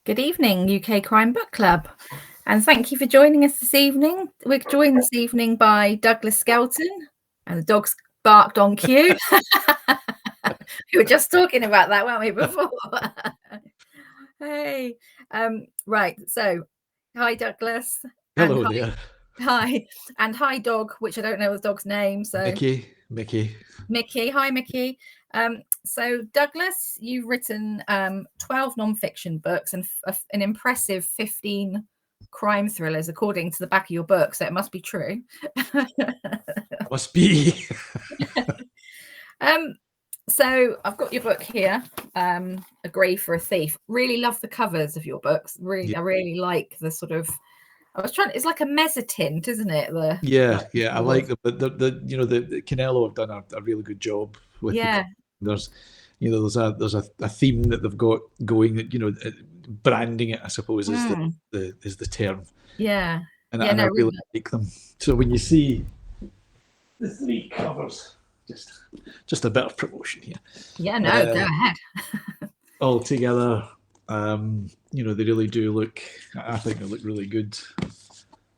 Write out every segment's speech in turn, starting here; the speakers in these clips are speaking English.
Good evening, UK Crime Book Club, and thank you for joining us this evening. We're joined this evening by Douglas Skelton, and the dogs barked on cue. We were just talking about that, weren't we, before? Hey, right, so hi, Douglas, and Hello there. hi, and hi, dog, which I don't know the dog's name, so Mickey. Mickey. Hi, Mickey. So, Douglas, you've written 12 non-fiction books and an impressive 15 crime thrillers, according to the back of your book. So it must be true. Must be. So I've got your book here, A Grave for a Thief. Really love the covers of your books. Yeah. I really like the sort of. It's like a mezzotint, isn't it? Yeah. I like them, but the Canelo have done a really good job with Yeah. There's a theme that they've got going that branding it, I suppose, is the term. Yeah. And Yeah. I No, really really. like them. So when you see the 3 covers, just a bit of promotion here. Yeah. No, go ahead. All together, they really do look. I think they look really good.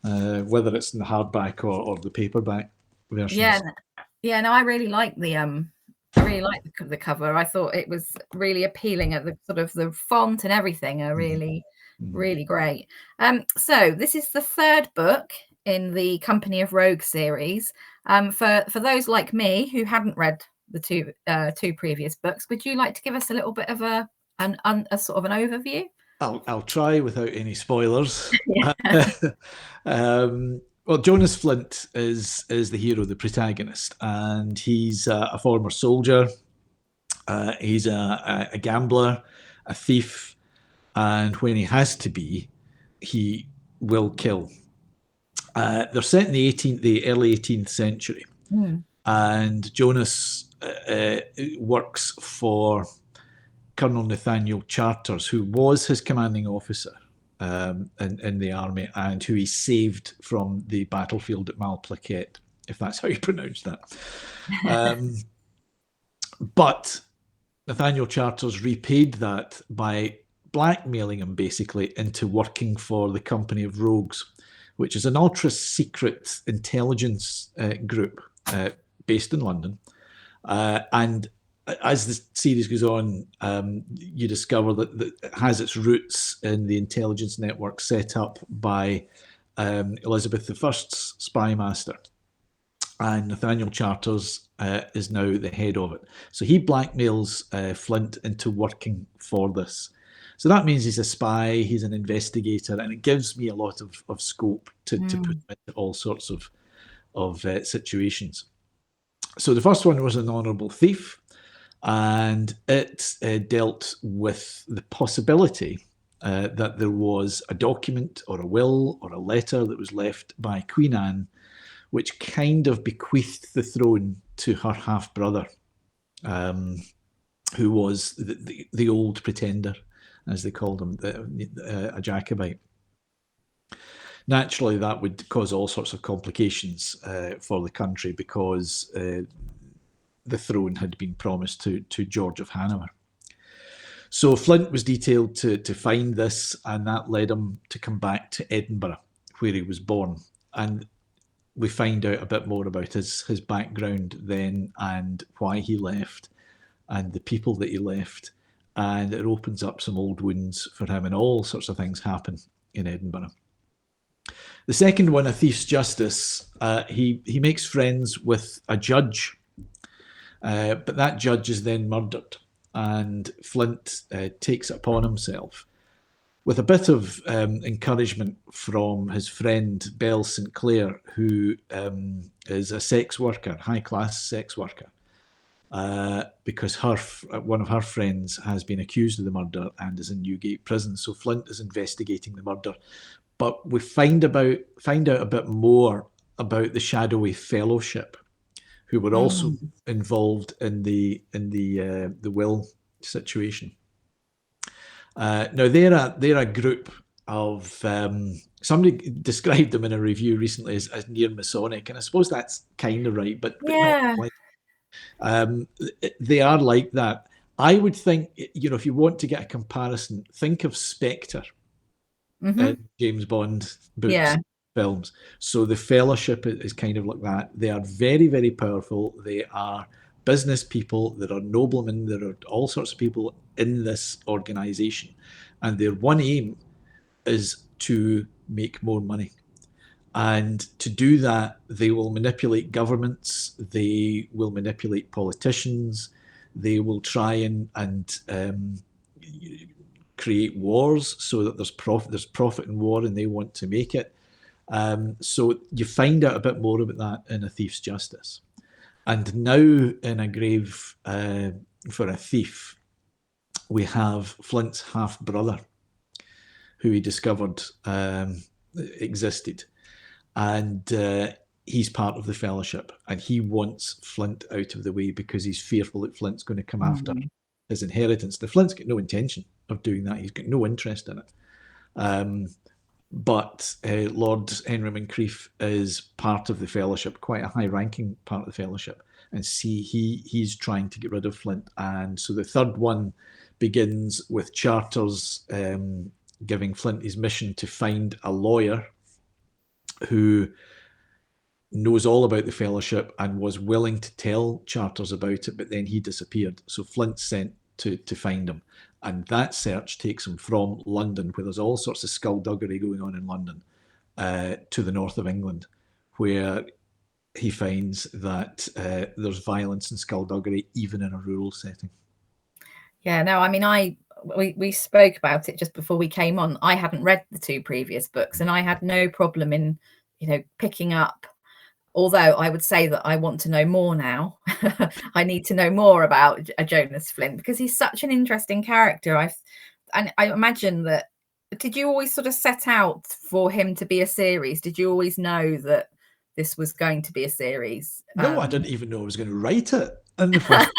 Whether it's in the hardback or the paperback versions. Yeah. No, I really like the cover. I thought it was really appealing at the sort of the font and everything are really, really great. So this is the 3rd book in the Company of Rogues series. For those like me who hadn't read the two previous books, would you like to give us a little bit of a sort of an overview? I'll try without any spoilers. Well, Jonas Flint is the hero, the protagonist, and he's a former soldier. He's a gambler, a thief, and when he has to be, he will kill. They're set in the early 18th century, and Jonas works for Colonel Nathaniel Charters, who was his commanding officer in the army and who he saved from the battlefield at Malplaquet, if that's how you pronounce that. But Nathaniel Charters repaid that by blackmailing him basically into working for the Company of Rogues, which is an ultra-secret intelligence group based in London. And as the series goes on, you discover that it has its roots in the intelligence network set up by Elizabeth I's spy master. And Nathaniel Charters is now the head of it. So he blackmails Flint into working for this. So that means he's a spy, he's an investigator, and it gives me a lot of scope to put him into all sorts of situations. So the first one was An Honourable Thief, and it dealt with the possibility that there was a document or a will or a letter that was left by Queen Anne which kind of bequeathed the throne to her half-brother, who was the old pretender, as they called him, a Jacobite. Naturally, that would cause all sorts of complications for the country because the throne had been promised to George of Hanover. So Flint was detailed to find this, and that led him to come back to Edinburgh, where he was born. And we find out a bit more about his background then and why he left and the people that he left. And it opens up some old wounds for him, and all sorts of things happen in Edinburgh. The second one, A Thief's Justice, he makes friends with a judge, but that judge is then murdered, and Flint takes it upon himself, with a bit of encouragement from his friend Belle St. Clair, who is a sex worker, high-class sex worker, because one of her friends has been accused of the murder and is in Newgate prison. So Flint is investigating the murder. But we find out a bit more about the shadowy fellowship, who were also involved in the will situation. Now they're a group of somebody described them in a review recently as near Masonic, and I suppose that's kind of right, but not quite. They are like that, I would think, if you want to get a comparison, think of Spectre in James Bond books, films. So the Fellowship is kind of like that. They are very, very powerful. They are business people. There are noblemen. There are all sorts of people in this organization. And their one aim is to make more money. And to do that, they will manipulate governments. They will manipulate politicians. They will try and create wars so that there's profit in war, and they want to make it. So you find out a bit more about that in A Thief's Justice. And now in A Grave for a Thief, we have Flint's half-brother, who he discovered existed. And he's part of the Fellowship, and he wants Flint out of the way because he's fearful that Flint's going to come after his inheritance. Now, Flint's got no intention of doing that. He's got no interest in it. But Lord Henry Moncrief is part of the Fellowship, quite a high-ranking part of the Fellowship, and he's trying to get rid of Flint. And so the third one begins with Charters giving Flint his mission to find a lawyer who knows all about the Fellowship and was willing to tell Charters about it, but then he disappeared. So Flint's sent to find him. And that search takes him from London, where there's all sorts of skullduggery going on in London, to the north of England, where he finds that there's violence and skullduggery even in a rural setting. Yeah, no, I mean, we spoke about it just before we came on. I hadn't read the two previous books, and I had no problem in, picking up. Although I would say that I want to know more now. I need to know more about Jonas Flint because he's such an interesting character. I imagine that. Did you always sort of set out for him to be a series? Did you always know that this was going to be a series? No, I didn't even know I was going to write it in the first.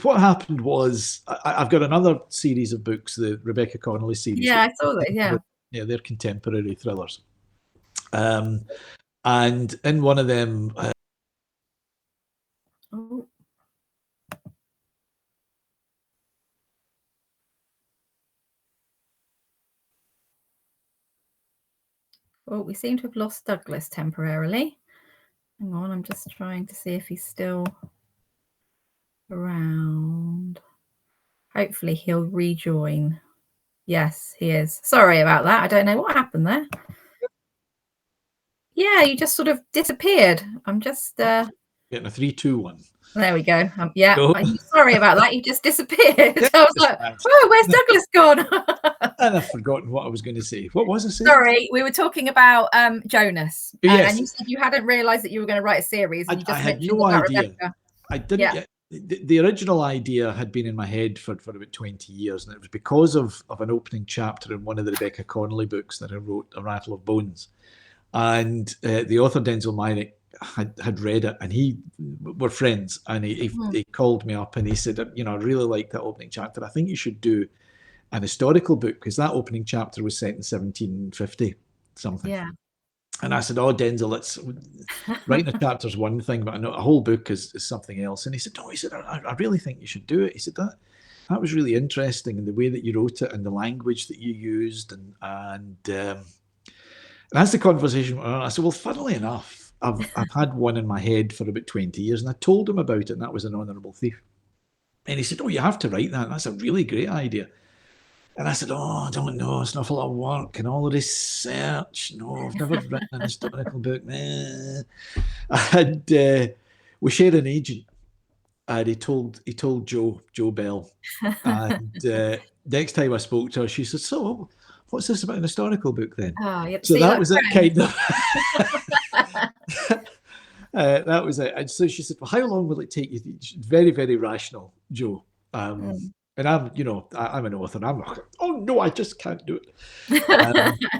What happened was I've got another series of books, the Rebecca Connolly series. Yeah, I saw that. Yeah, they're contemporary thrillers. And in one of them, we seem to have lost Douglas temporarily. Hang on, I'm just trying to see if he's still around. Hopefully he'll rejoin. Yes, he is. Sorry about that. I don't know what happened there. Yeah, you just sort of disappeared. I'm just getting a 3, 2, 1. There we go. Yeah, sorry about that. You just disappeared. I was like, oh, where's Douglas gone? And I've forgotten what I was going to say. What was I saying? Sorry, we were talking about Jonas. Yes. And you said you hadn't realised that you were going to write a series. And you just I had no idea. Rebecca. I didn't. Yeah. The original idea had been in my head for about 20 years, and it was because of an opening chapter in one of the Rebecca Connolly books that I wrote, A Rattle of Bones. And the author, Denzel Myrick, had read it, and we're friends, and he called me up and he said, I really like that opening chapter. I think you should do an historical book, because that opening chapter was set in 1750 something. Yeah. And I said, Denzel, writing a chapter is one thing, but a whole book is something else. And he said, no, I really think you should do it. He said, that was really interesting, and the way that you wrote it and the language that you used. And as the conversation went on, I said, well, funnily enough, I've had one in my head for about 20 years, and I told him about it, and that was An Honourable Thief. And he said, you have to write that. That's a really great idea. And I said, I don't know. It's an awful lot of work and all the research. No, I've never written an historical book. And we shared an agent, and he told Jo Bell. And next time I spoke to her, she said, so what's this about an historical book then? So that was it, kind of. That was it. And so she said, well, how long will it take you? Very, very rational, Jo. And I'm an author. And I'm like, oh no, I just can't do it.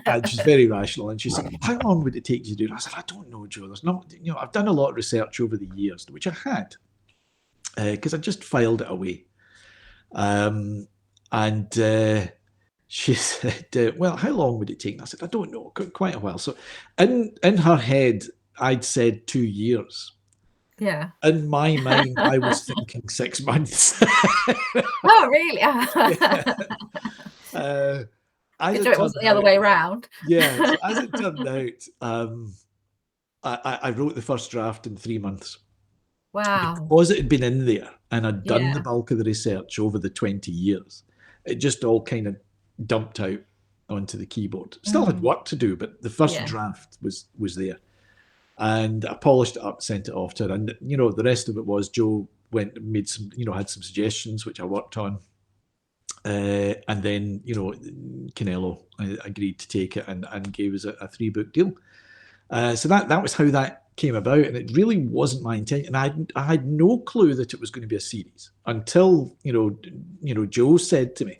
And she's very rational. And she said, how long would it take you to do it? I said, I don't know, Jo. There's not, I've done a lot of research over the years, which I had, because I just filed it away. And she said, well, how long would it take? And I said, I don't know, quite a while. So in her head, I'd said 2 years. Yeah. In my mind, I was thinking 6 months. Oh, really? Yeah. As Good it job it turned wasn't the other out, way around. yeah. So as it turned out, I wrote the first draft in 3 months. Wow. Because it had been in there and I'd done the Yeah. bulk of the research over the 20 years, it just all kind of dumped out onto the keyboard. Still had Mm. work to do, but the first Yeah. draft was there. And I polished it up, sent it off to her. And, you know, the rest of it was Joe went and made some, you know, had some suggestions, which I worked on. And then, you know, Canelo agreed to take it and gave us a 3-book deal. So that was how that came about, and it really wasn't my intention. I had no clue that it was going to be a series until you know Joe said to me,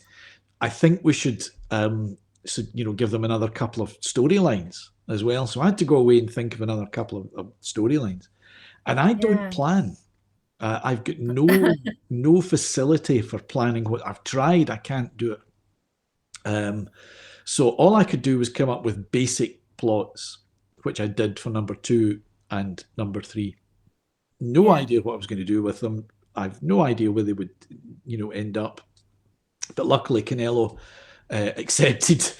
"I think we should give them another couple of storylines as well." So I had to go away and think of another couple of storylines, and I don't Yeah. plan. I've got no facility for planning. What I've tried, I can't do it. So all I could do was come up with basic plots, which I did for number 2 and number 3. No Yeah. idea what I was going to do with them. I've no idea where they would, end up. But luckily, Canelo accepted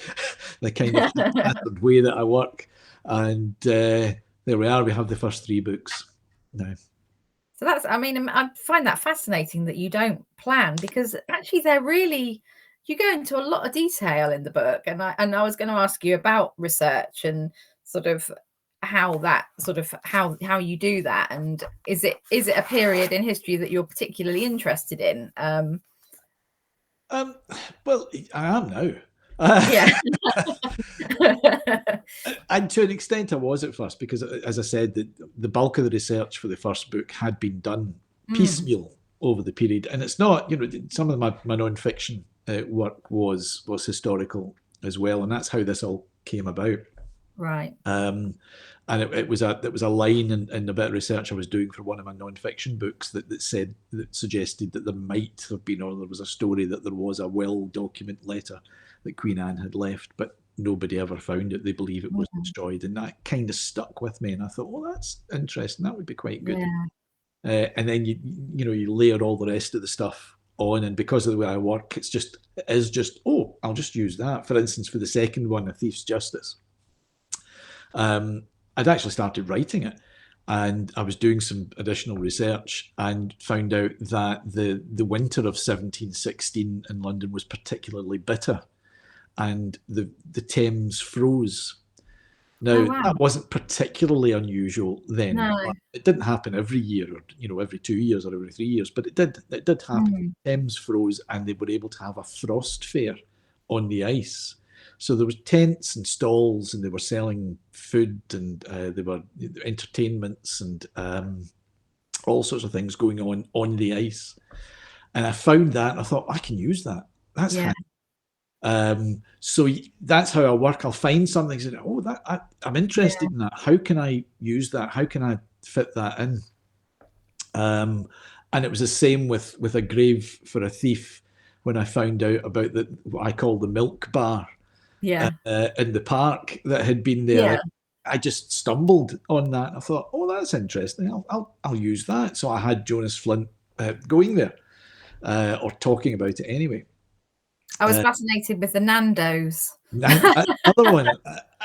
the kind of haphazard way that I work, and there we are. We have the first 3 books now. So that's, I mean, I find that fascinating that you don't plan, because actually you go into a lot of detail in the book. And I was going to ask you about research and sort of how you do that. And is it a period in history that you're particularly interested in? Well, I am now. Yeah. And to an extent, I was at first, because, as I said, the bulk of the research for the first book had been done piecemeal over the period. And it's not, some of my non-fiction work was historical as well, and that's how this all came about. Right. And it was a line in a bit of research I was doing for one of my non-fiction books that suggested that there might have been, or there was a story that there was a will-document letter that Queen Anne had left, but nobody ever found it. They believe it was destroyed, and that kind of stuck with me. And I thought, well, that's interesting. That would be quite good. Yeah. And then you layer all the rest of the stuff on, and because of the way I work, it is just I'll just use that. For instance, for the second one, A Thief's Justice, I'd actually started writing it, and I was doing some additional research and found out that the winter of 1716 in London was particularly bitter, and the Thames froze. Now, that wasn't particularly unusual then. No. It didn't happen every year, or every 2 years or every 3 years, but it did happen. The Thames froze, and they were able to have a frost fair on the ice. So there was tents and stalls, and they were selling food, and there were entertainments and all sorts of things going on the ice. And I found that, and I thought, I can use that. That's handy. So that's how I work. I'll find something and say, I'm interested in that. How can I use that? How can I fit that in? And it was the same with A Grave for a Thief, when I found out about what I call the milk bar in the park that had been there. Yeah. I just stumbled on that. I thought, that's interesting. I'll use that. So I had Jonas Flint going there, or talking about it anyway. I was fascinated with the Nando's. Another one,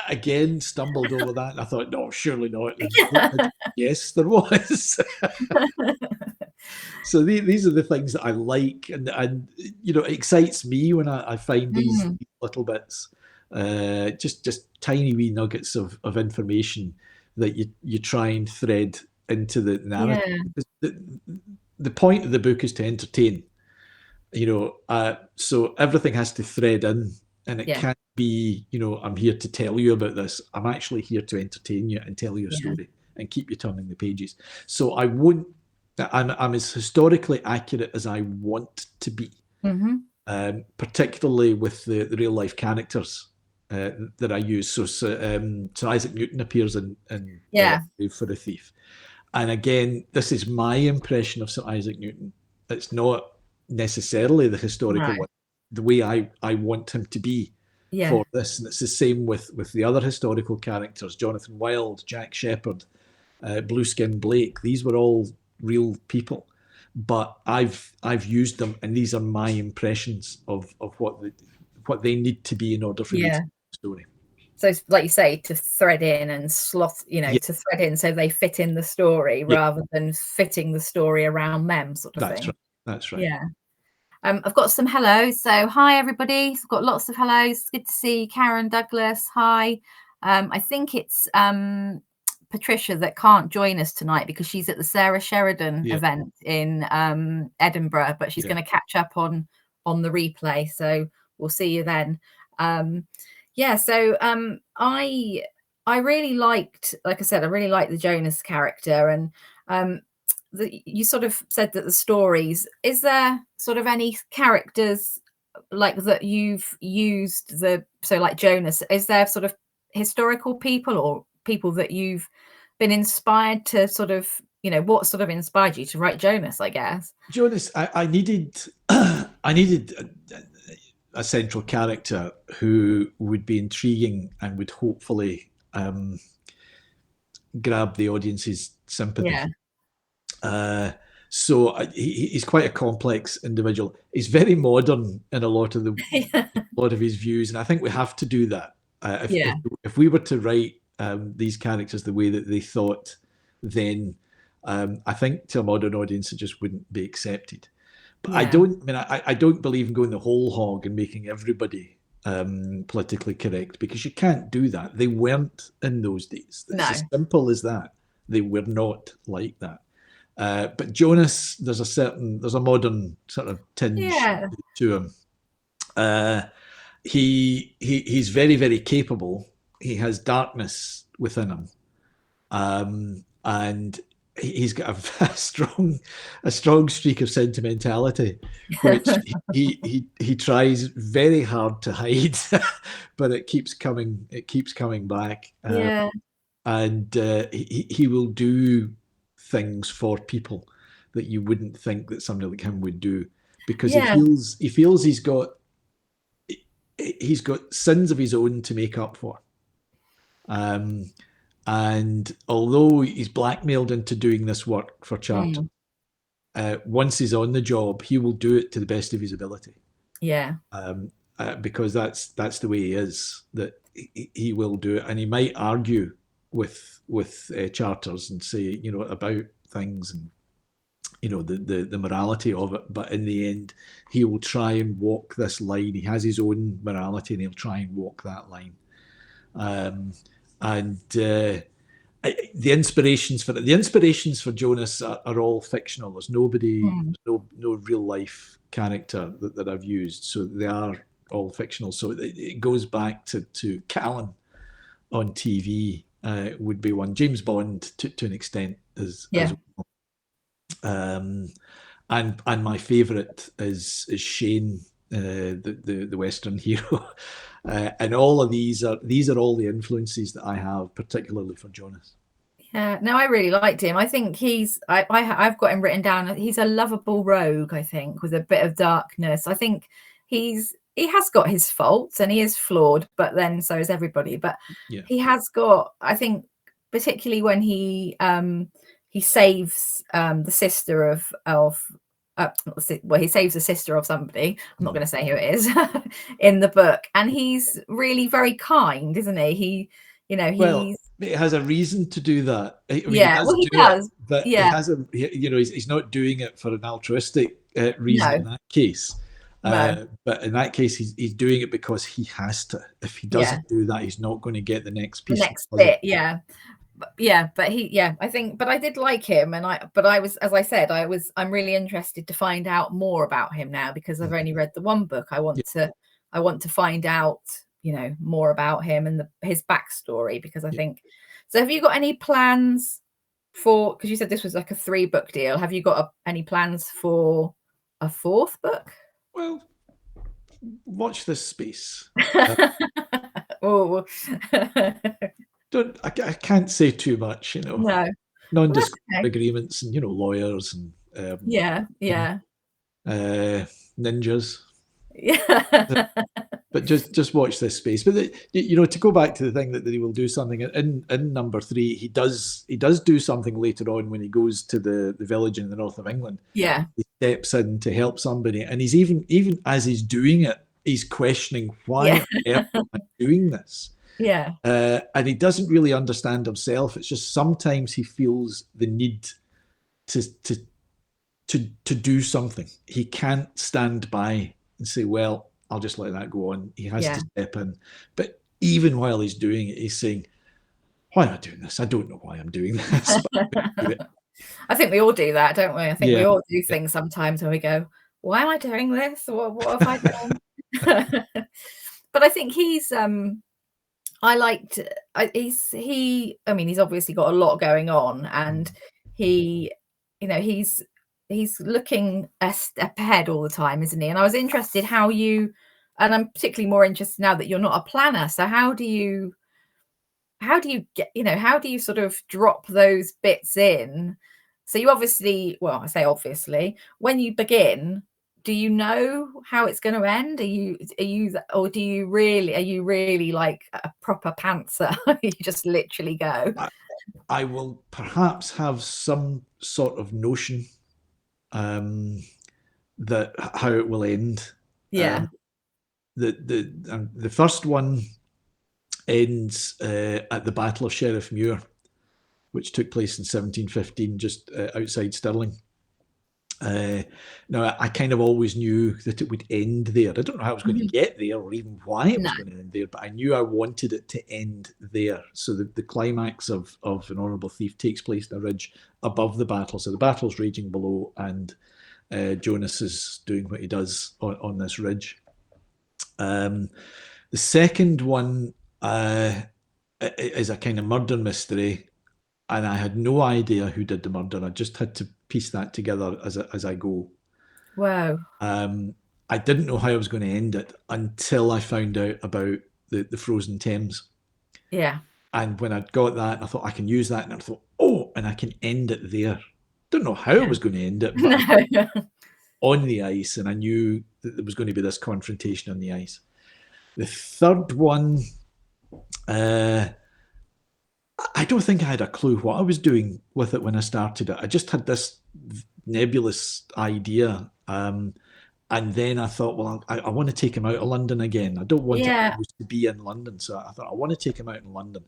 again, stumbled over that, and I thought, no, surely not. Yes, there was. So these are the things that I like, and it excites me when I find these little bits, just tiny wee nuggets of information that you try and thread into the narrative. Yeah. The point of the book is to entertain. So everything has to thread in, and it can't be, I'm here to tell you about this. I'm actually here to entertain you and tell you a story and keep you turning the pages. So I'm as historically accurate as I want to be, particularly with the real life characters that I use. So Isaac Newton appears in for a Thief. And again, this is my impression of Sir Isaac Newton. It's not necessarily the historical one, the way I want him to be for this. And it's the same with the other historical characters, Jonathan Wild, Jack Sheppard, Blueskin Blake. These were all real people, but I've used them, and these are my impressions of what they need to be in order for me to tell the story. So, like you say, to thread in and slot, to thread in so they fit in the story rather than fitting the story around them, sort of thing. Right. That's right. Yeah. I've got some hellos. So, hi everybody. I've got lots of hellos. Good to see Karen Douglas. Hi. I think it's Patricia that can't join us tonight because she's at the Sarah Sheridan event in Edinburgh, but she's going to catch up on the replay. So we'll see you then. So I really liked, like I said, I really liked the Jonas character, and you sort of said that the stories, is there sort of any characters like that you've used so like Jonas, is there sort of historical people or people that you've been inspired to sort of, what sort of inspired you to write Jonas, I guess? Jonas, I needed I needed a central character who would be intriguing and would hopefully grab the audience's sympathy. So he's quite a complex individual. He's very modern in a lot of his views, and I think we have to do that. If we were to write these characters the way that they thought, then I think to a modern audience it just wouldn't be accepted. But I don't believe in going the whole hog and making everybody politically correct, because you can't do that. They weren't in those days. It's as simple as that. They were not like that. But Jonas, there's a modern sort of tinge to him. He's very, very capable. He has darkness within him, and he's got a strong streak of sentimentality, which he tries very hard to hide, but it keeps coming back. And he will do things for people that you wouldn't think that somebody like him would do, because he feels he's got sins of his own to make up for. And although he's blackmailed into doing this work for Charter, once he's on the job, he will do it to the best of his ability. Because that's the way he is, that he will do it, and he might argue with Charters and say, about things and the morality of it, but in the end he will try and walk this line. He has his own morality and he'll try and walk that line. The inspirations for Jonas are all fictional. There's nobody, no real life character that I've used, so they are all fictional. So it goes back to Callan on TV. Would be one. James Bond to an extent as well. And my favourite is Shane, the Western hero. And all of these are all the influences that I have, particularly for Jonas. No, I really liked him. I think I've got him written down. He's a lovable rogue, I think, with a bit of darkness. I think he has got his faults and he is flawed, but then so is everybody. But he has got, I think, particularly when he saves the sister he saves the sister of somebody. I'm not going to say who it is in the book, and he's really very kind, isn't he? He has a reason to do that. He does. But he has he's not doing it for an altruistic reason in that case. But in that case, he's doing it because he has to. If he doesn't do that, he's not going to get the next piece. The next bit, I think, but I did like him, and I was, as I said, I'm really interested to find out more about him now, because I've only read the one book. I want to find out, more about him and his backstory, because I think. So, have you got any plans for? Because you said this was like a 3-book deal. Have you got any plans for a 4th book? Well, watch this space. Oh. I can't say too much, No. Non-disclosure agreements and lawyers and ninjas. But just watch this space. But to go back to the thing that he will do something in number 3, he does do something later on when he goes to the village in the north of England. Yeah. He steps in to help somebody, and he's even as he's doing it, he's questioning, why am I doing this? Yeah. And he doesn't really understand himself. It's just sometimes he feels the need to do something. He can't stand by and say, well, I'll just let that go on. He has to step in. But even while he's doing it, he's saying, why am I doing this? I don't know why I'm doing this. I think we all do that, don't we? I think we all do things sometimes when we go, why am I doing this? What have I done? But I think he's he's obviously got a lot going on, and he's looking a step ahead all the time, isn't he? And I was interested and I'm particularly more interested now that you're not a planner. So how do you sort of drop those bits in? So you obviously, well, I say obviously, when you begin, do you know how it's going to end? Are you really like a proper pantser? You just literally go. I will perhaps have some sort of notion that how it will end. Yeah. The first one ends at the Battle of Sheriff Muir, which took place in 1715, just outside Stirling. Now, I kind of always knew that it would end there. I don't know how I was going to get there or even why it was going to end there, but I knew I wanted it to end there. So the climax of An Honourable Thief takes place in a ridge above the battle. So the battle's raging below, and Jonas is doing what he does on this ridge. The second one is a kind of murder mystery, and I had no idea who did the murder. I just had to piece that together as I go. Wow. I didn't know how I was going to end it until I found out about the frozen Thames. Yeah. And when I got that, I thought I can use that, and I thought, oh, and I can end it there. Don't know how I was going to end it, but on the ice, and I knew that there was going to be this confrontation on the ice. The third one, I don't think I had a clue what I was doing with it when I started it. I just had this nebulous idea. And then I thought, well, I want to take him out of London again. I don't want it to be in London. So I thought, I want to take him out in London.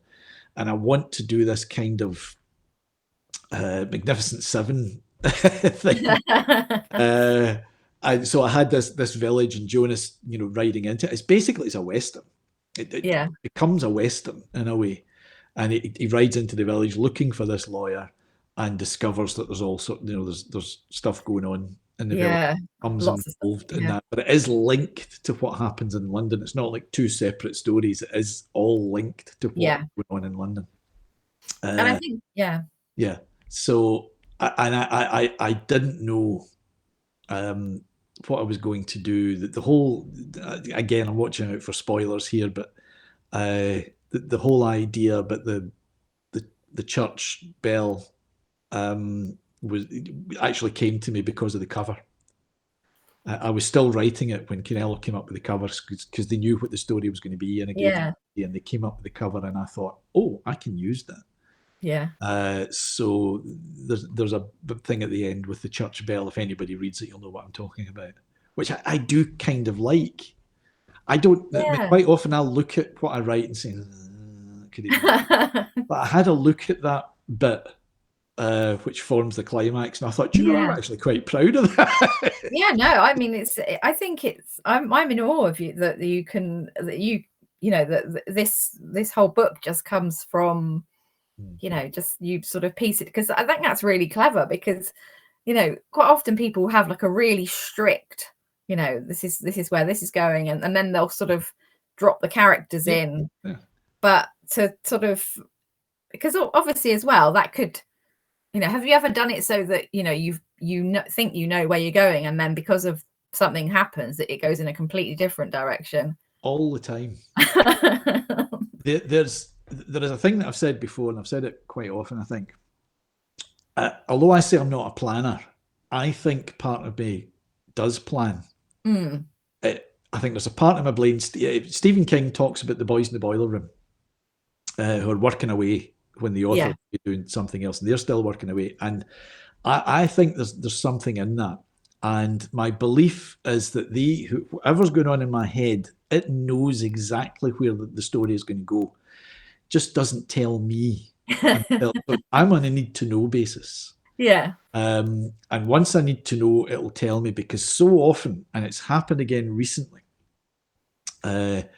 And I want to do this kind of Magnificent Seven thing. And so I had this village, and Jonas, riding into it. It's a Western. It becomes a Western in a way. And he rides into the village looking for this lawyer, and discovers that there's all there's stuff going on in the village. Comes involved in that, but it is linked to what happens in London. It's not like two separate stories. It is all linked to what's going on in London. And I think, So, I didn't know what I was going to do. The whole, again, I'm watching out for spoilers here, but the whole idea about the church bell actually came to me because of the cover. I was still writing it when Canelo came up with the covers, because they knew what the story was going to be, and and they came up with the cover, and I thought, oh, I can use that. So there's a thing at the end with the church bell. If anybody reads it, you'll know what I'm talking about, which I do kind of like. I don't, quite often I'll look at what I write and say, could it be? But I had a look at that bit, which forms the climax, and I thought, I'm actually quite proud of that. I mean, I'm in awe of you that this whole book just comes from, just you sort of piece it, because I think that's really clever, because quite often people have like a really strict, this is where this is going, and then they'll sort of drop the characters in. But to sort of, because obviously as well, that could, have you ever done it so that you think where you're going, and then because of something happens that it goes in a completely different direction? All the time. There is a thing that I've said before, and I've said it quite often, I think. Although I say I'm not a planner, I think part of me does plan. I think there's a part of my brain. Stephen King talks about the boys in the boiler room who are working away when the author is doing something else, and they're still working away. And I think there's something in that. And my belief is that whoever's going on in my head, it knows exactly where the story is going to go. Just doesn't tell me. I'm on a need to know basis. Yeah. And once I need to know, it'll tell me, because so often, and it's happened again recently, that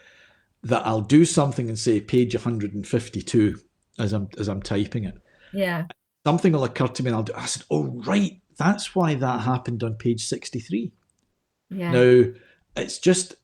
I'll do something and say page 152 as I'm typing it. Yeah. Something will occur to me and I said, oh, right, that's why that happened on page 63. Yeah. Now, it's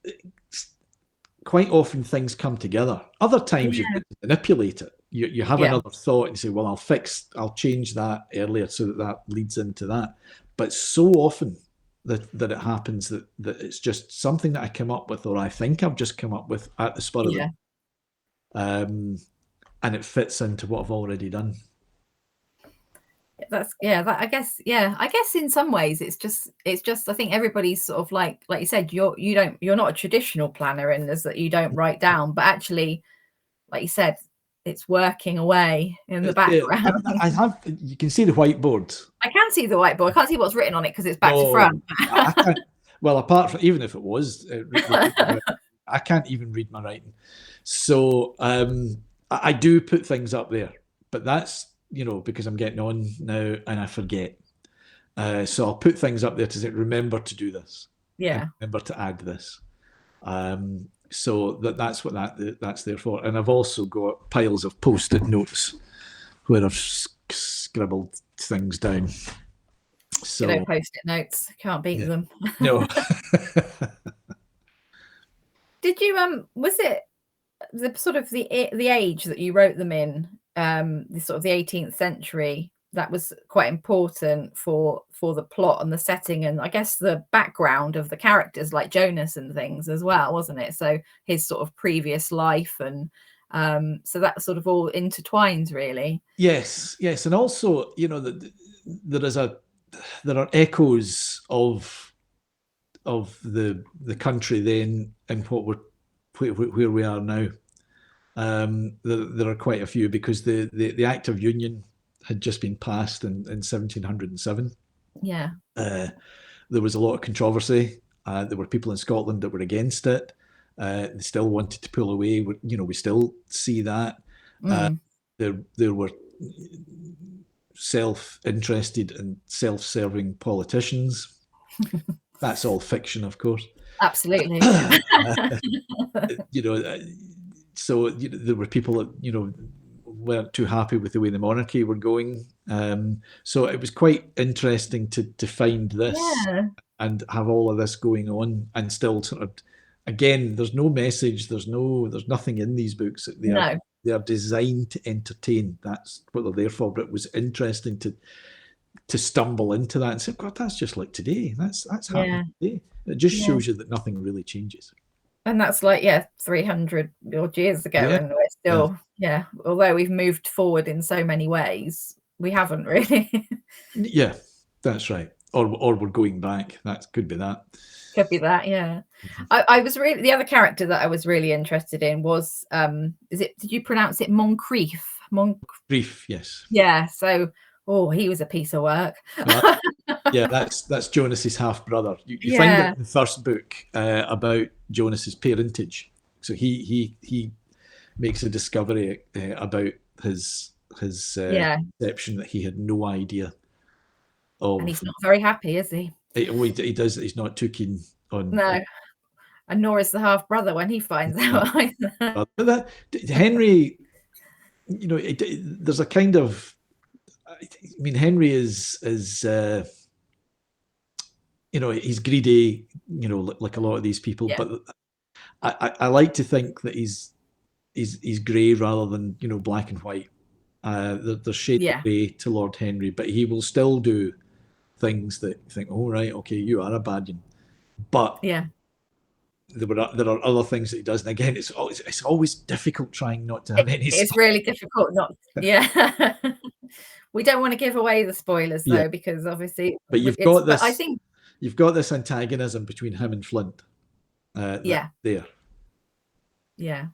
quite often things come together. Other times you've got to manipulate it. You have another thought and say, well, I'll change that earlier so that leads into that. But so often that it happens that it's just something that I come up with, or I think I've just come up with at the spur of the and it fits into what I've already done. I guess in some ways it's just I think everybody's sort of like you said, you're not a traditional planner in this, that you don't write down, but actually, like you said, it's working away in the background. You can see the whiteboard. I can see the whiteboard. I can't see what's written on it because it's back to front. I can't, well, apart from, even if it was, I can't even read my writing. So I do put things up there, but that's, because I'm getting on now and I forget. So I'll put things up there to say, remember to do this. Yeah. Remember to add this. So that's what that's there for. And I've also got piles of post-it notes where I've scribbled things down. So post-it notes, can't beat them. No. Did you was it the sort of the age that you wrote them in, the sort of the 18th century, that was quite important for the plot and the setting, and I guess the background of the characters like Jonas and things as well, wasn't it? So his sort of previous life, and so that sort of all intertwines, really. Yes, and also there are echoes of the country then and where we are now. There are quite a few, because the Act of Union had just been passed in 1707. Yeah. There was a lot of controversy. There were people in Scotland that were against it. They still wanted to pull away. We still see that. There were self-interested and self-serving politicians. That's all fiction, of course. Absolutely. So there were people that weren't too happy with the way the monarchy were going. So it was quite interesting to find this and have all of this going on, and still sort of, again, there's no message, there's nothing in these books. They are designed to entertain. That's what they're there for. But it was interesting to stumble into that and say, God, that's just like today. That's happening today. It just shows you that nothing really changes. And that's like 300 odd years ago, and we're still although we've moved forward in so many ways, we haven't really. Yeah, that's right. Or we're going back. That could be that. Could be that, yeah. I was really, the other character that I was really interested in was did you pronounce it Moncrief? Moncrief, yes. Yeah, so he was a piece of work. Yeah, that's Jonas's half brother. You find it in the first book about Jonas's parentage. So he makes a discovery about his perception that he had no idea of. And he's not very happy, is he? He does. He's not too keen on. No, and nor is the half brother when he finds out. That Henry, there's a kind of. I mean, Henry is he's greedy, like a lot of these people. But I like to think that he's grey rather than black and white. There's shades of grey to Lord Henry, but he will still do things that you think, oh right, okay, you are a bad one. But there are other things that he does, and again, it's always difficult trying not to have any. It's really difficult not. Yeah. We don't want to give away the spoilers though, because obviously. But you've got this. I think you've got this antagonism between him and Flint. there. Yeah.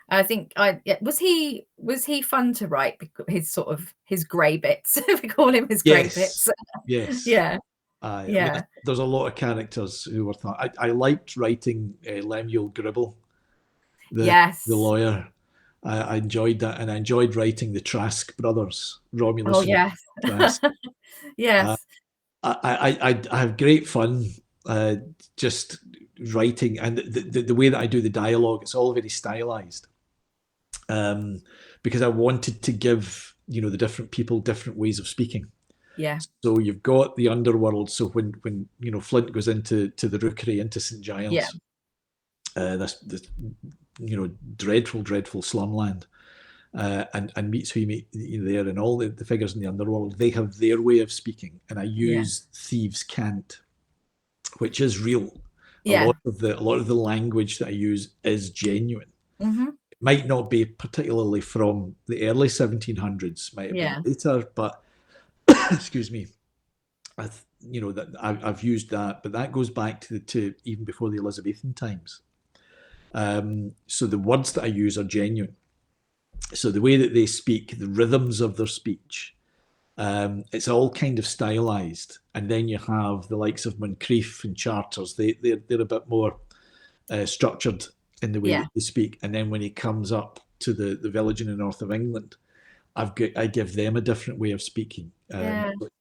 I think was he fun to write? His grey bits. If we call him his grey bits. Yes. Yeah. I mean, Yeah. there's a lot of characters who were thought. I liked writing Lemuel Gribble, the lawyer. I enjoyed that, and I enjoyed writing the Trask brothers, Romulus. Oh yes. Trask. Yes. I have great fun just writing, and the way that I do the dialogue, it's all very stylized. Because I wanted to give the different people different ways of speaking. Yeah. So you've got the underworld. So when Flint goes into the Rookery, into St. Giles, this dreadful slumland, and meets who you meet there, and all the figures in the underworld, they have their way of speaking, and I use thieves' cant, which is real. A lot of the language that I use is genuine. Mm-hmm. It might not be particularly from the early 1700s, might have been later, but excuse me, I've used that, but that goes back to even before the Elizabethan times. So the words that I use are genuine. So the way that they speak, the rhythms of their speech, it's all kind of stylized. And then you have the likes of Moncrief and Charters. They're a bit more structured in the way that they speak. And then when he comes up to the village in the north of England, I give them a different way of speaking.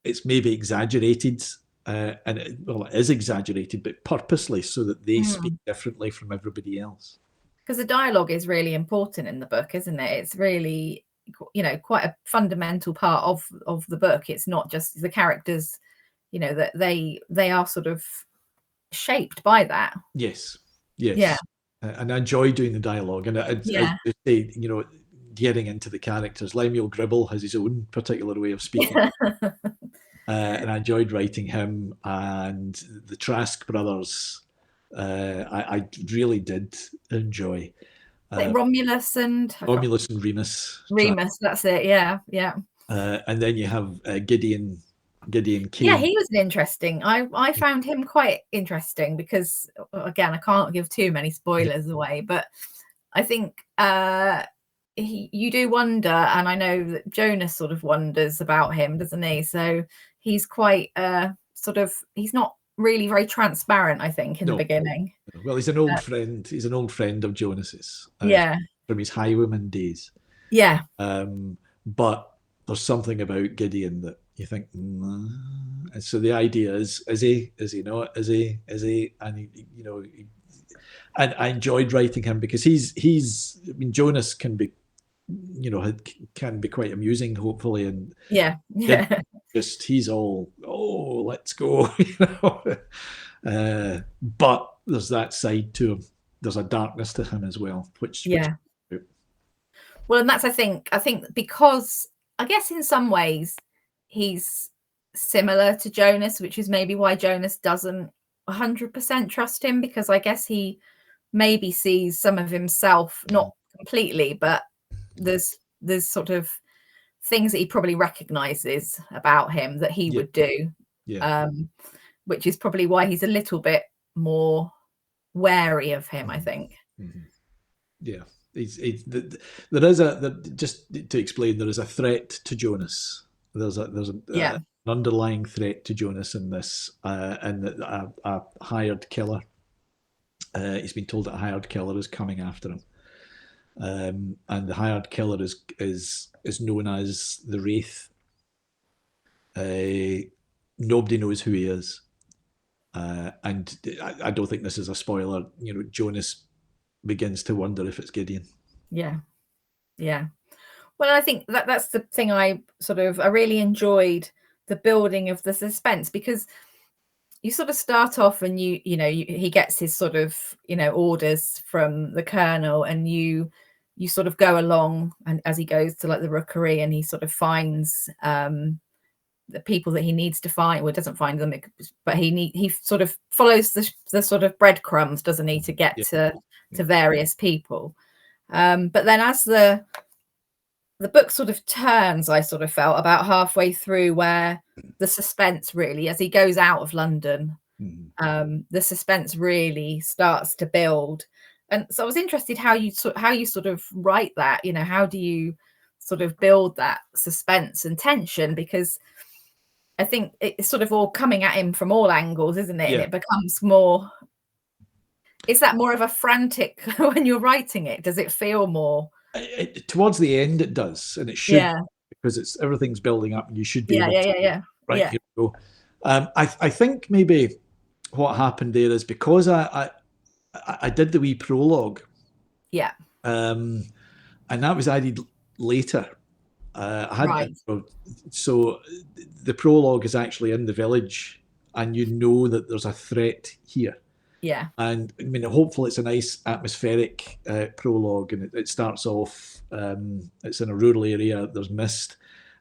It's maybe exaggerated, and it is exaggerated, but purposely, so that they speak differently from everybody else. Because the dialogue is really important in the book, isn't it? It's really, quite a fundamental part of the book. It's not just the characters, that they are sort of shaped by that. Yes. Yeah. And I enjoy doing the dialogue, and I say, getting into the characters. Lemuel Gribble has his own particular way of speaking. And I enjoyed writing him, and the Trask brothers. I really did enjoy. Romulus and Remus. Remus, that's it. Yeah. And then you have Gideon Kane. Yeah, he was interesting. I found him quite interesting because, again, I can't give too many spoilers away, but I think you do wonder, and I know that Jonas sort of wonders about him, doesn't he? So he's quite he's not really very transparent, I think, in the beginning. Well, he's an old friend. He's an old friend of Jonas's. From his Highwayman days. Yeah. But there's something about Gideon that you think, and so the idea is he not? Is he? And and I enjoyed writing him because he's. I mean, Jonas can be, can be quite amusing, hopefully, and just he's all, let's go, but there's that side to him. There's a darkness to him as well, which well, and that's I think because I guess in some ways he's similar to Jonas, which is maybe why Jonas doesn't 100% trust him, because I guess he maybe sees some of himself, not completely, but there's sort of things that he probably recognizes about him that he would do, which is probably why he's a little bit more wary of him, I think. There is just to explain, there is a threat to Jonas. There's an underlying threat to Jonas in this, and a hired killer. He's been told that a hired killer is coming after him, and the hired killer is known as the Wraith. Nobody knows who he is, and I don't think this is a spoiler. Jonas begins to wonder if it's Gideon. Yeah. Well, I think that's the thing I really enjoyed, the building of the suspense, because you sort of start off and he gets his sort of orders from the colonel, and you sort of go along, and as he goes to like the Rookery, and he sort of finds the people that he needs to find, well, doesn't find them, but he sort of follows the sort of breadcrumbs, doesn't he, to get to various people. But then as the book sort of turns, I felt about halfway through, where the suspense really, as he goes out of London, The suspense really starts to build. And so I was interested how you sort of write that, you know, how do you sort of build that suspense and tension? Because I think it's sort of all coming at him from all angles, isn't it? Yeah. And it becomes more, is that more of a frantic when you're writing it? Does it feel more? Towards the end it does, and it should, because everything's building up and you should be able to, right, here we go. I think maybe what happened there is because I did the wee prologue. Yeah. And that was added later. So the prologue is actually in the village, and you know that there's a threat here. Yeah. And I mean, hopefully it's a nice atmospheric prologue, and it starts off, it's in a rural area, there's mist,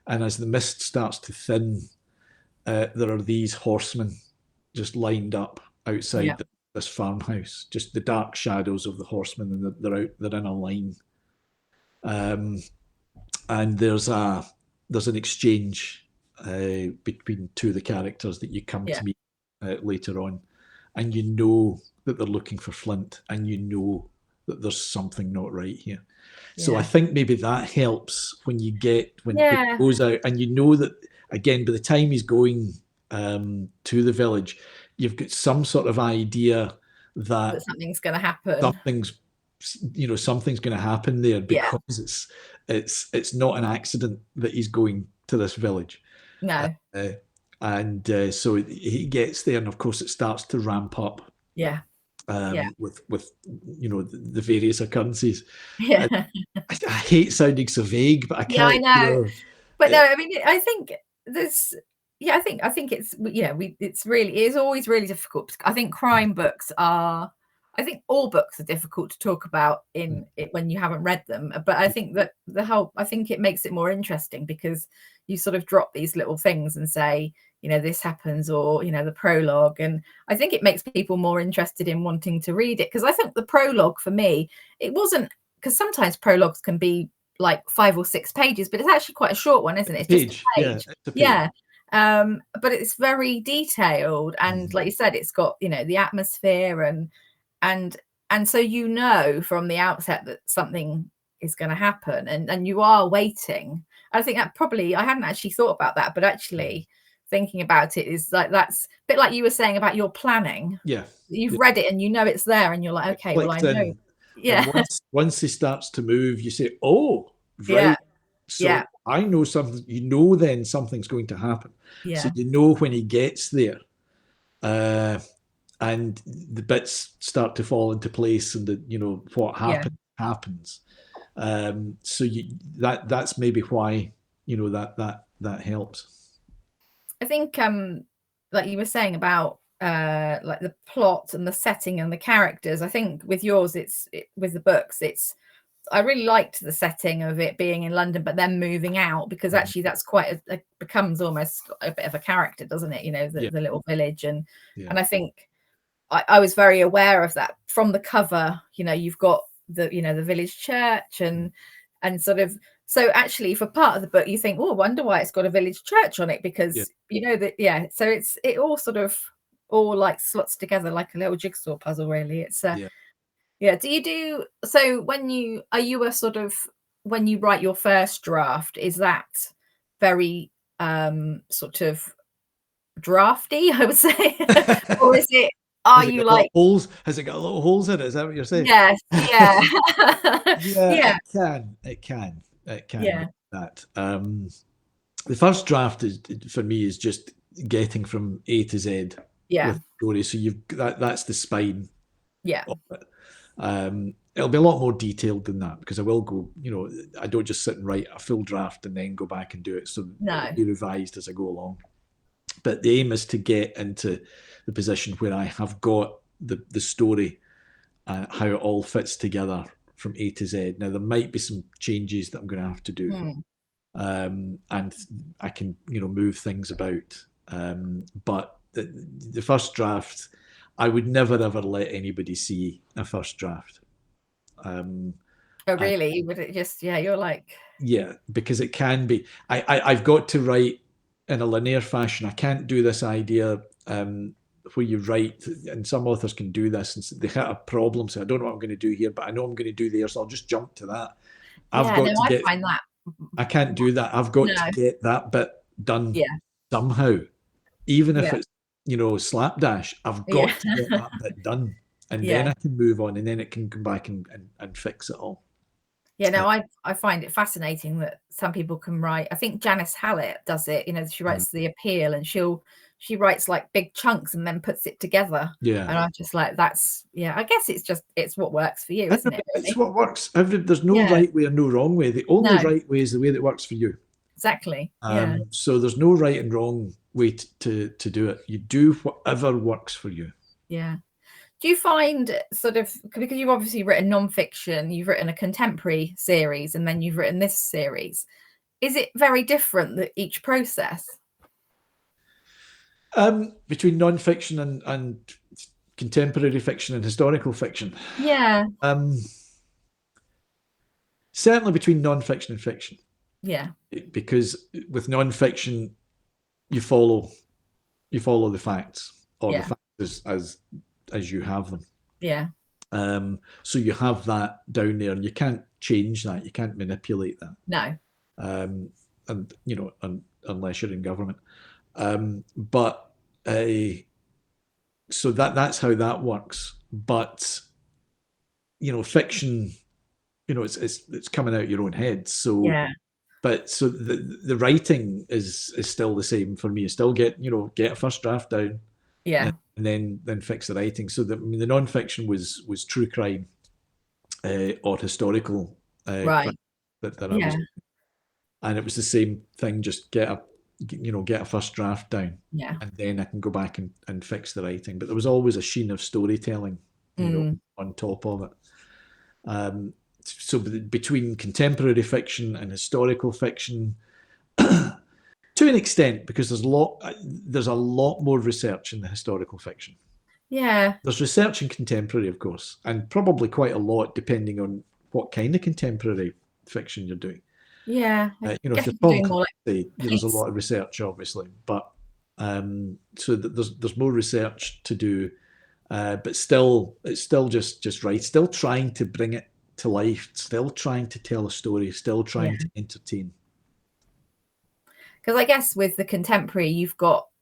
and as the mist starts to thin, there are these horsemen just lined up outside this farmhouse, just the dark shadows of the horsemen, and they're in a line. And there's an exchange between two of the characters that you come to meet later on, and you know that they're looking for Flint, and you know that there's something not right here. So I think maybe that helps when you get when it goes out, and you know that again by the time he's going to the village, you've got some sort of idea that something's going to happen. Something's going to happen there, because it's not an accident that he's going to this village. No. So he gets there, and of course it starts to ramp up. With the various occurrences. I hate sounding so vague, but I can't. I know. But no, I mean, I think there's. I think it's it's always really difficult. I think crime books are. I think all books are difficult to talk about in it when you haven't read them. But I think that I think it makes it more interesting because you sort of drop these little things and say, this happens, or, the prologue. And I think it makes people more interested in wanting to read it. Because I think the prologue for me, it wasn't, because sometimes prologues can be like 5 or 6 pages, but it's actually quite a short one, isn't it? It's just a page. Yeah. But it's very detailed. And like you said, it's got, the atmosphere and so from the outset that something is going to happen, and you are waiting. I think that probably, I hadn't actually thought about that, but actually thinking about it is like, that's a bit like you were saying about your planning. You've read it and it's there, and you're like, okay, well, I know. Once he starts to move, you say, oh, right. So I know something, then something's going to happen. So when he gets there, and the bits start to fall into place, and what happens. So that's maybe why that helps. I think like you were saying about like the plot and the setting and the characters, I think with yours with the books, I really liked the setting of it being in London but then moving out, because actually that's quite becomes almost a bit of a character, doesn't it? The little village, and I think I was very aware of that from the cover. You've got the village church and sort of, so actually for part of the book you think, oh, I wonder why it's got a village church on it, because so it all sort of all like slots together like a little jigsaw puzzle, really. It's so when you write your first draft, is that very sort of drafty, I would say? Or is it, you like holes? Has it got little holes in it? Is that what you're saying? Yes. Yeah. It can that. The first draft for me is just getting from A to Z with story. So that's the spine of it. It'll be a lot more detailed than that, because I will go, I don't just sit and write a full draft and then go back and do it. So it'll be revised as I go along. But the aim is to get into the position where I have got the story, how it all fits together from A to Z. Now, there might be some changes that I'm going to have to do, and I can, move things about. But the first draft, I would never, ever let anybody see a first draft. Oh, really? Would it just, you're like... Yeah, because it can be. I've got to write in a linear fashion. I can't do this idea where you write, and some authors can do this, and they hit a problem, say, I don't know what I'm going to do here, but I know I'm going to do there, so I'll just jump to that. I've Yeah, no, got to I get, find that I can't do that. I've got to no. get that bit done Yeah, somehow. Even if yeah, it's, slapdash, I've yeah. got to get that bit done. And then Yeah. I can move on, and then it can come back and fix it all. Yeah, no, I find it fascinating that some people can write. I think Janice Hallett does it. She writes The Appeal, and she writes like big chunks and then puts it together. Yeah. And I'm just like, I guess it's what works for you, isn't it? Really? It's what works. There's no right way or no wrong way. The only right way is the way that works for you. Exactly. So there's no right and wrong way to do it. You do whatever works for you. Yeah. Do you find sort of, because you've obviously written non-fiction, you've written a contemporary series, and then you've written this series, is it very different, that each process? Between non-fiction and contemporary fiction and historical fiction? Yeah. Certainly between non-fiction and fiction. Yeah. Because with non-fiction, you follow the facts, or the facts as you have them. Yeah. So you have that down there, and you can't change that. You can't manipulate that. No. And unless you're in government. But so that's how that works. But fiction, it's coming out your own head. So yeah. But so the writing is still the same for me. You still get a first draft down, Yeah. and then fix the writing. So the non-fiction was true crime, or historical, Right. that I was, and it was the same thing. Just get a first draft down, Yeah. and then I can go back and fix the writing. But there was always a sheen of storytelling, on top of it. So between contemporary fiction and historical fiction, to an extent, because there's a lot more research in the historical fiction. Yeah. There's research in contemporary, of course, and probably quite a lot depending on what kind of contemporary fiction you're doing. Yeah. If you're Tom Clancy, there's a lot of research, obviously, but so there's more research to do, but it's still just right. Still trying to bring it to life, still trying to tell a story, still trying to entertain. Because I guess with the contemporary,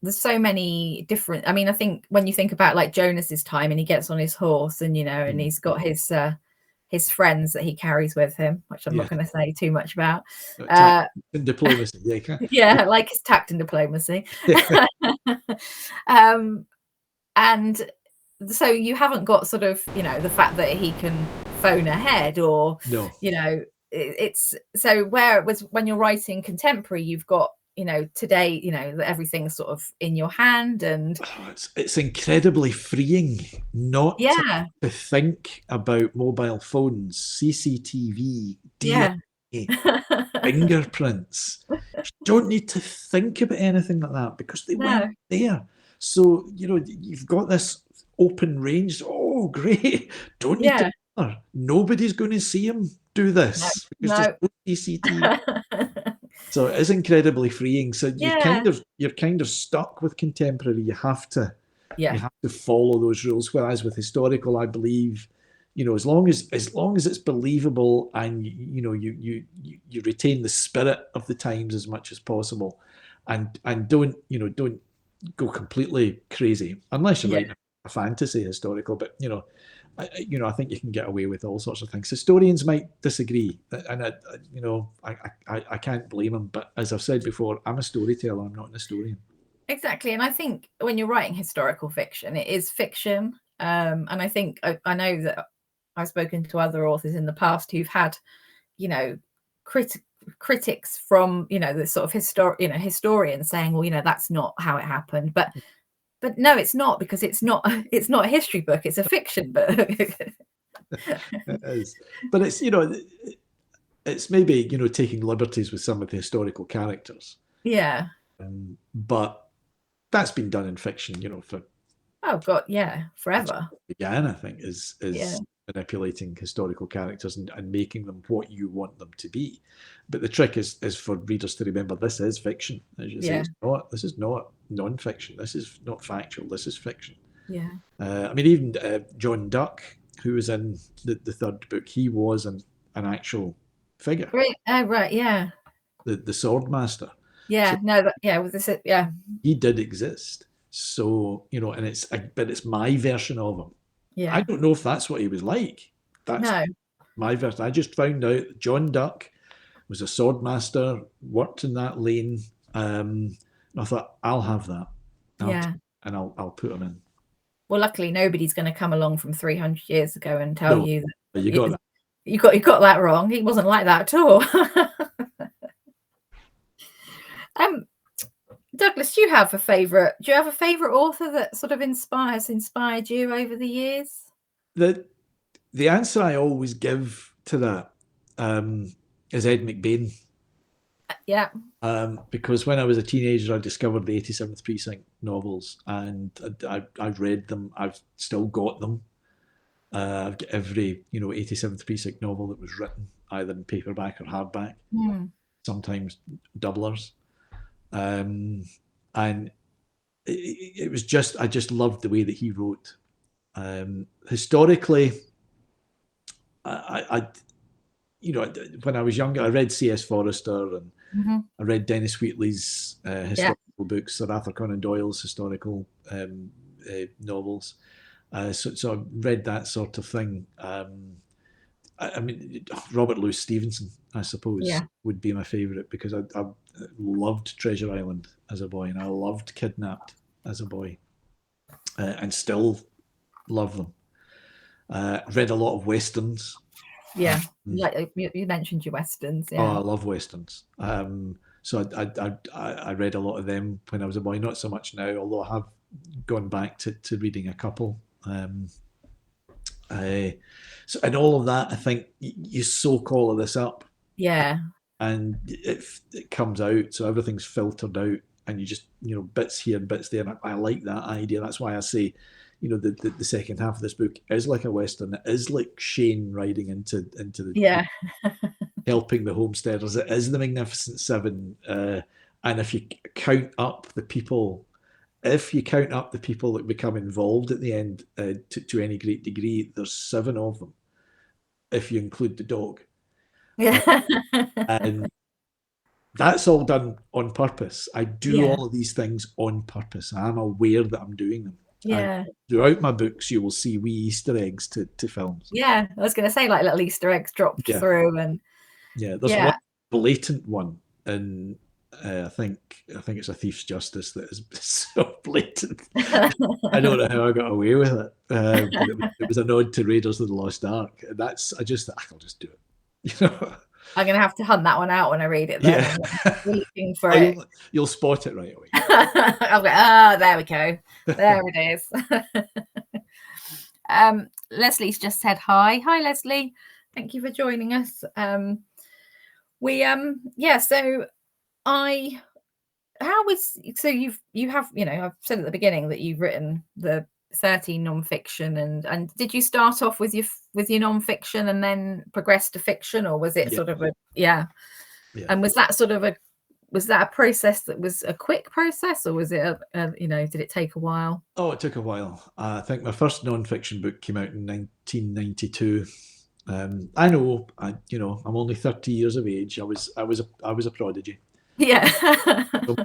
there's so many different. I mean, I think when you think about like Jonas's time, and he gets on his horse, and and he's got his friends that he carries with him, which I'm not going to say too much about. Tact and diplomacy, yeah, yeah, like his tact and diplomacy. And so you haven't got sort of the fact that he can phone ahead, or no. It's so where it was when you're writing contemporary, you've got today everything's sort of in your hand, and it's incredibly freeing not to think about mobile phones, CCTV, DNA, fingerprints. You don't need to think about anything like that because they weren't there. So you've got this open range. Oh, great! Don't need to bother. Nobody's going to see him do this because there's no CCTV. So it is incredibly freeing. So you're kind of stuck with contemporary. You have to follow those rules. Whereas with historical, I believe, as long as it's believable, and you retain the spirit of the times as much as possible, and don't go completely crazy unless you're writing a fantasy historical. But I think you can get away with all sorts of things. Historians might disagree, and I can't blame them. But as I've said before, I'm a storyteller. I'm not an historian. Exactly, and I think when you're writing historical fiction, it is fiction. And I think I know that I've spoken to other authors in the past who've had, critics from the sort of historians saying, well, that's not how it happened, but no, it's not, because it's not a history book, it's a fiction book. It is, but it's it's maybe taking liberties with some of the historical characters. Yeah. But that's been done in fiction, for oh god, yeah, forever. Began, I think, is manipulating historical characters and making them what you want them to be. But the trick is for readers to remember this is fiction. As you say, this is not non-fiction. This is not factual. This is fiction. Yeah. I mean, even John Duck, who was in the third book, he was an actual figure. Great. Oh, right. Yeah. The sword master. Yeah. So, no. With this. Yeah. He did exist. So, you know, but it's my version of him. Yeah. I don't know if that's what he was like. That's my version. I just found out that John Duck was a sword master, worked in that lane. I thought, I'll have that. I'll put him in. Well, luckily, nobody's going to come along from 300 years ago and tell you that you got that. You got that wrong. He wasn't like that at all. Douglas, do you have a favorite author that sort of inspired you over the years? The answer I always give to that is Ed McBain. Yeah. Because when I was a teenager, I discovered the 87th Precinct novels, and I've read them. I've still got them. I've got every 87th Precinct novel that was written, either in paperback or hardback. Sometimes doublers. And it was just, I just loved the way that he wrote. Historically, I when I was younger, I read C.S. Forester, and I read Dennis Wheatley's historical books, Sir Arthur Conan Doyle's historical novels. So I read that sort of thing. I mean, Robert Louis Stevenson, I suppose, would be my favourite, because I loved Treasure Island as a boy, and I loved Kidnapped as a boy, and still love them. Read a lot of westerns. Yeah, like you mentioned your westerns. Yeah. Oh, I love westerns. So I read a lot of them when I was a boy. Not so much now, although I have gone back to reading a couple. So in all of that, I think you soak all of this up. Yeah. And it comes out, so everything's filtered out, and you just, bits here and bits there. And I like that idea. That's why I say, the second half of this book is like a western. It is like Shane riding into the helping the homesteaders. It is the Magnificent Seven. And if you count up the people that become involved at the end to any great degree, there's 7 of them, if you include the dog. Yeah. And that's all done on purpose. I do all of these things on purpose. I'm aware that I'm doing them. Yeah. And throughout my books, you will see wee Easter eggs to films. Yeah, I was going to say, like, little Easter eggs dropped through, and there's one blatant one, and I think it's A Thief's Justice that is so blatant. I don't know how I got away with it. But it was a nod to Raiders of the Lost Ark. And I'll just do it. I'm going to have to hunt that one out when I read it. Then. Yeah. Looking for it. You'll spot it right away. I'll go, there we go. There it is. Leslie's just said hi. Hi, Leslie. Thank you for joining us. So you have, I've said at the beginning that you've written the 13 non-fiction, and did you start off with your non-fiction and then progress to fiction, or was it sort of and was that a process that was a quick process, or was it did it take a while? Oh, it took a while. I think my first non-fiction book came out in 1992. I know, I'm only 30 years of age. I was a prodigy. Yeah. So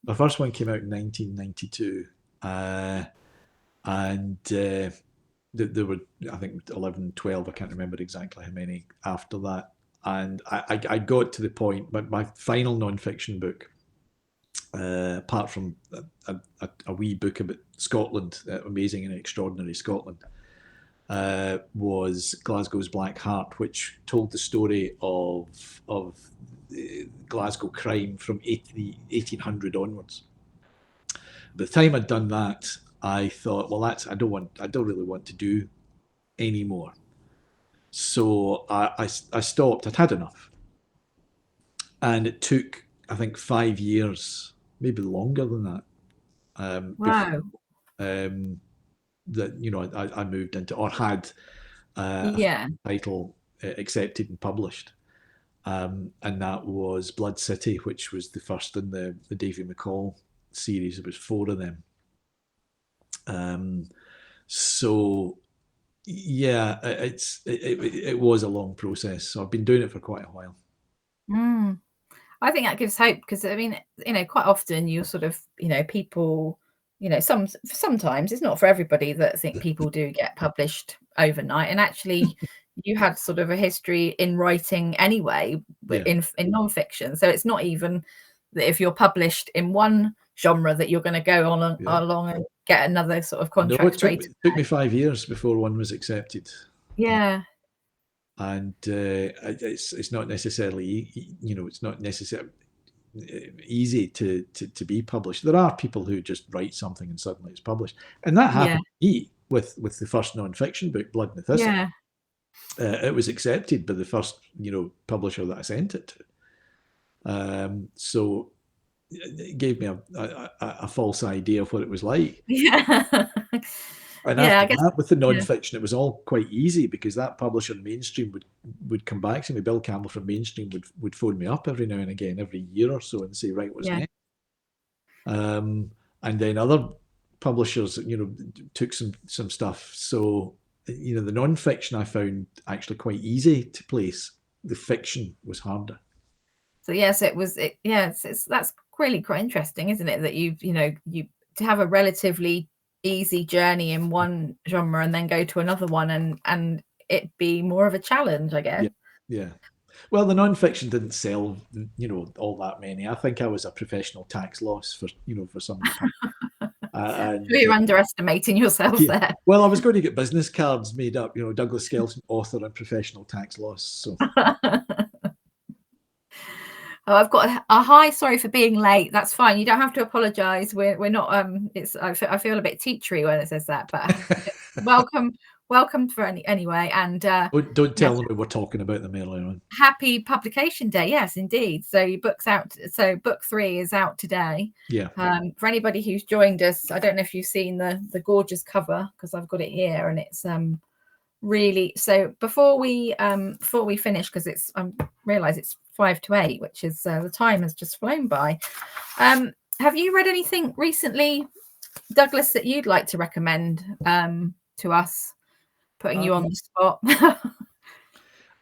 my first one came out in 1992. And there were, I think, 11, 12, I can't remember exactly how many after that. And I got to the point, my final non-fiction book, apart from a wee book about Scotland, amazing and extraordinary Scotland, was Glasgow's Black Heart, which told the story of Glasgow crime from 1800 onwards. By the time I'd done that, I thought, well, I don't really want to do anymore. So I stopped. I'd had enough, and it took, I think, 5 years, maybe longer than that. Wow. That I moved into, or had Yeah. title accepted and published. And that was Blood City, which was the first in the Davy McCall series. There was 4 of them. So yeah, it was a long process. So I've been doing it for quite a while. I think that gives hope, because I mean, quite often you sort of, people, sometimes it's not for everybody that think people do get published overnight, and actually you had sort of a history in writing anyway, Yeah. in non-fiction. So it's not even that if you're published in one genre that you're going to go on along and get another sort of contract. No, it took me 5 years before one was accepted. Yeah. And it's not necessarily, it's not necessarily easy to be published. There are people who just write something and suddenly it's published, and that happened to me with the first non-fiction book, Blood and the Thistle. Yeah. It was accepted by the first publisher that I sent it to. So it gave me a false idea of what it was like. Yeah. And after that, with the non-fiction, it was all quite easy, because that publisher, Mainstream, would come back to me. Bill Campbell from Mainstream would phone me up every now and again, every year or so, and say, right, what's next? And then other publishers, took some stuff. So, the non-fiction I found actually quite easy to place. The fiction was harder. So yes, that's really quite interesting, isn't it? That you to have a relatively easy journey in one genre and then go to another one and it be more of a challenge, I guess. Yeah. Well, the non-fiction didn't sell, all that many. I think I was a professional tax loss for some. And you're underestimating yourself there. Well, I was going to get business cards made up, Douglas Skelton, author and professional tax loss. So. Oh, I've got a hi. Sorry for being late. That's fine. You don't have to apologise. We're not. I feel a bit teachery when it says that, but welcome for anyway. And don't tell them we're talking about them earlier on. Happy publication day. Yes, indeed. So your book's out. So book 3 is out today. Yeah. For anybody who's joined us, I don't know if you've seen the gorgeous cover, because I've got it here, and it's really. So before we finish, because it's realize it's 5 to 8, which is the time has just flown by. Have you read anything recently, Douglas, that you'd like to recommend to us, putting you on the spot?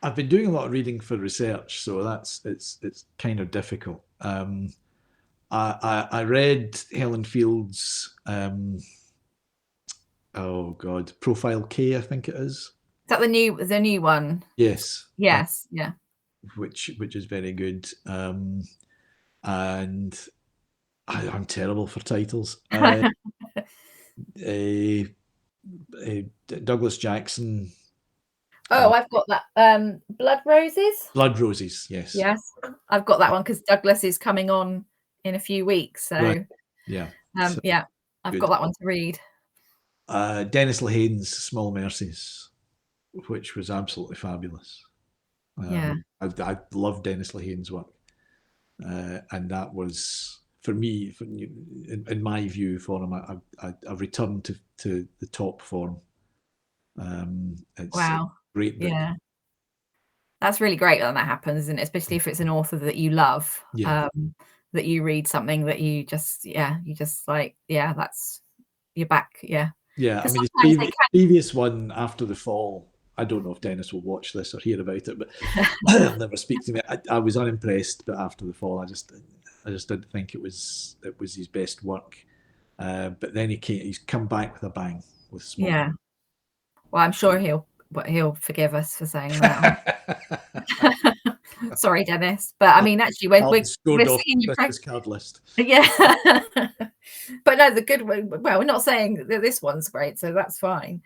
I've been doing a lot of reading for research, so it's kind of difficult. I read Helen Field's Profile K, I think it is. Is that the new one? Yes. Yes. Yeah. Which is very good. And I'm terrible for titles. Douglas Jackson. Oh, I've got that. Blood Roses. Blood Roses, yes. Yes, I've got that one, because Douglas is coming on in a few weeks. So right. Yeah. I've got that one to read. Dennis Lehane's Small Mercies, which was absolutely fabulous. I love Dennis Lehane's work, and that was, for me, in my view, for him, a return to the top form. It's wow, great book. Yeah, that's really great when that happens, and especially if it's an author that you love, that you read something that you just like, that's you're back. Yeah. I mean, his previous one, After the Fall, I don't know if Dennis will watch this or hear about it, but he'll never speak to me. I was unimpressed, but After the Fall, I just didn't think it was his best work. But then he's come back with a bang with Small. Yeah. Well, I'm sure he'll forgive us for saying that. Sorry, Dennis, but I mean, actually, we're seeing your card list. Yeah. But no, the good one. Well, we're not saying that this one's great, so that's fine.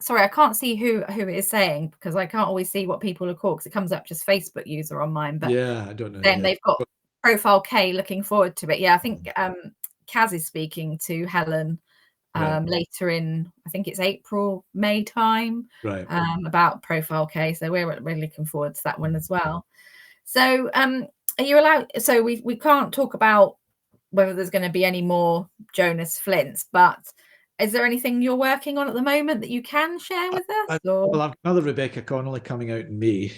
Sorry, I can't see who it is saying, because I can't always see what people are called, because it comes up just Facebook user on mine. But I don't know. Then they've got Profile K. Looking forward to it. Yeah, I think Kaz is speaking to Helen later in, I think it's April, May time, right? About Profile K. So we're really looking forward to that one as well. So are you allowed? So we can't talk about whether there's going to be any more Jonas Flints, but is there anything you're working on at the moment that you can share with us? Well, I've another Rebecca Connolly coming out in May.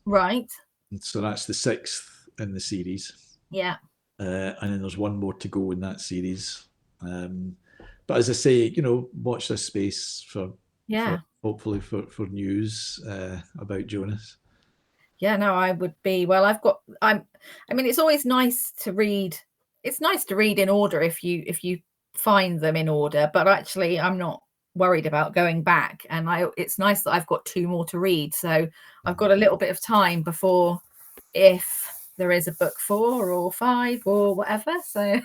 Right. So that's the 6th in the series. Yeah. And then there's one more to go in that series. But as I say, watch this space for hopefully for news about Jonas. Yeah, no, I would be. Well, I mean, it's always nice to read. It's nice to read in order if you find them in order, but actually I'm not worried about going back, and it's nice that I've got 2 more to read, so I've got a little bit of time before, if there is a book 4 or 5 or whatever. So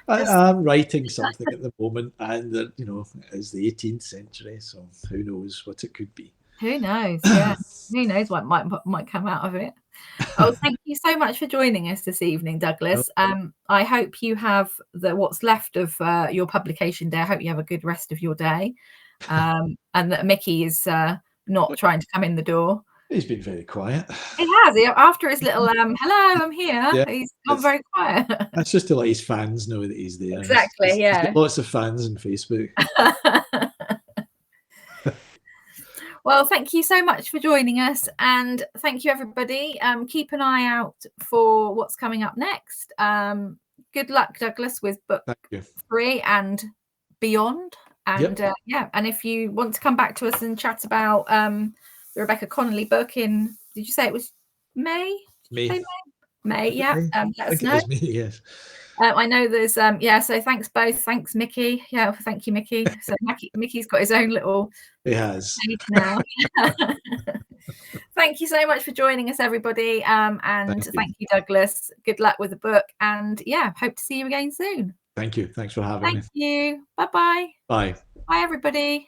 I'm writing something at the moment, and it's the 18th century, so who knows what it could be. Who knows? Yeah, who knows what might come out of it. Oh, thank you so much for joining us this evening, Douglas. I hope you have what's left of your publication day. I hope you have a good rest of your day, and that Mickey is not trying to come in the door. He's been very quiet. He has. After his little hello, I'm here. Yeah, he's gone very quiet. That's just to let his fans know that he's there. Exactly. Yeah. He's got lots of fans on Facebook. Well, thank you so much for joining us, and thank you, everybody. Keep an eye out for what's coming up next. Good luck, Douglas, with book 3 and beyond. And and if you want to come back to us and chat about the Rebecca Connolly book in, did you say it was May? May, yeah. Let us know. It was May, yes. I know there's so thanks both. Thanks, Mickey. Yeah, thank you, Mickey. So Mickey's got his own little page now. Thank you so much for joining us, everybody. And thank you, Douglas. Good luck with the book, and hope to see you again soon. Thank you. Thanks for having me. Thank you. Bye-bye. Bye. Bye, everybody.